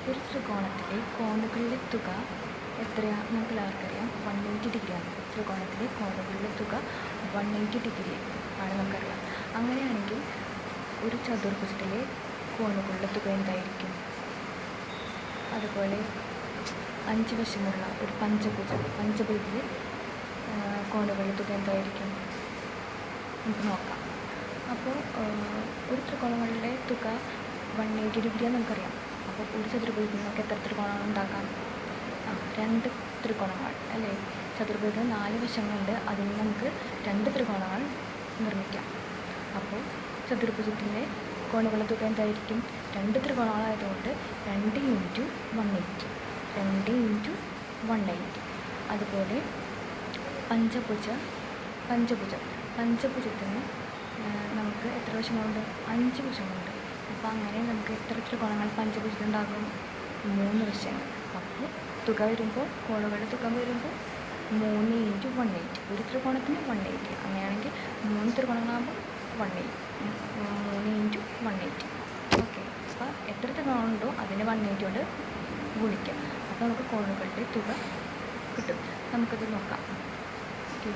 ഒരു ത്രികോണത്തിലെ കോണുകളുടെ തുക എത്രയാണ്? നമുക്ക് എല്ലാവർക്കും അറിയാം 180 ഡിഗ്രിയാണ്. ത്രികോണത്തിലെ കോണുകളുടെ തുക 180 ഡിഗ്രി ആണ് നമുക്കറിയാം. അങ്ങനെയാണെങ്കിൽ ഒരു ചതുർഭുജത്തിലെ കോണുകളുടെ തുക എന്തായിരിക്കും? അതുപോലെ 5 വശമുള്ള ഒരു പഞ്ചഭുജത്തിലെ കോണുകളുടെ തുക എന്തായിരിക്കും? നമുക്ക് നോക്കാം. അപ്പോൾ ഒരു ത്രികോണങ്ങളുടെ തുക 180 ഡിഗ്രിയാണ് നമുക്കറിയാം. അപ്പോൾ ഒരു ചതുർഭുജത്തിൽ നമുക്ക് എത്ര ത്രികോണങ്ങൾ ഉണ്ടാക്കാം? 2 ത്രികോണങ്ങൾ അല്ലേ? ചതുർഭുജത്തിന് 4 വശങ്ങളുണ്ട്. അതിൽ നമുക്ക് 2 ത്രികോണങ്ങൾ നിർമ്മിക്കാം. അപ്പോൾ ചതുർഭുജത്തിൻ്റെ കോണുകളുടെ തുക എന്തായിരിക്കും? 2 ത്രികോണങ്ങളായതുകൊണ്ട് 2 × 180. 2 × 180. അതുപോലെ പഞ്ചഭുജത്തിന് നമുക്ക് എത്ര വശങ്ങളുണ്ട്? 5 വശങ്ങളുണ്ട്. അപ്പോൾ അങ്ങനെ നമുക്ക് എത്ര ത്രികോണങ്ങൾ പഞ്ചഭുജത്തിലുണ്ടാകും? 3 വശങ്ങൾ. അപ്പോൾ തുക വരുമ്പോൾ കോണുകളുടെ തുക വരുമ്പോൾ 3 × 180. ഒരു ത്രികോണത്തിന് 180. അങ്ങനെയാണെങ്കിൽ 3 ത്രികോണങ്ങളാകുമ്പോൾ 180. 3 × 180. ഓക്കെ. അപ്പോൾ എത്ര ത്രികോണമുണ്ടോ അതിനെ 180 കൊണ്ട് ഗുണിക്കാം. അപ്പോൾ നമുക്ക് കോണുകളുടെ തുക കിട്ടും. നമുക്കത് നോക്കാം. ഓക്കെ.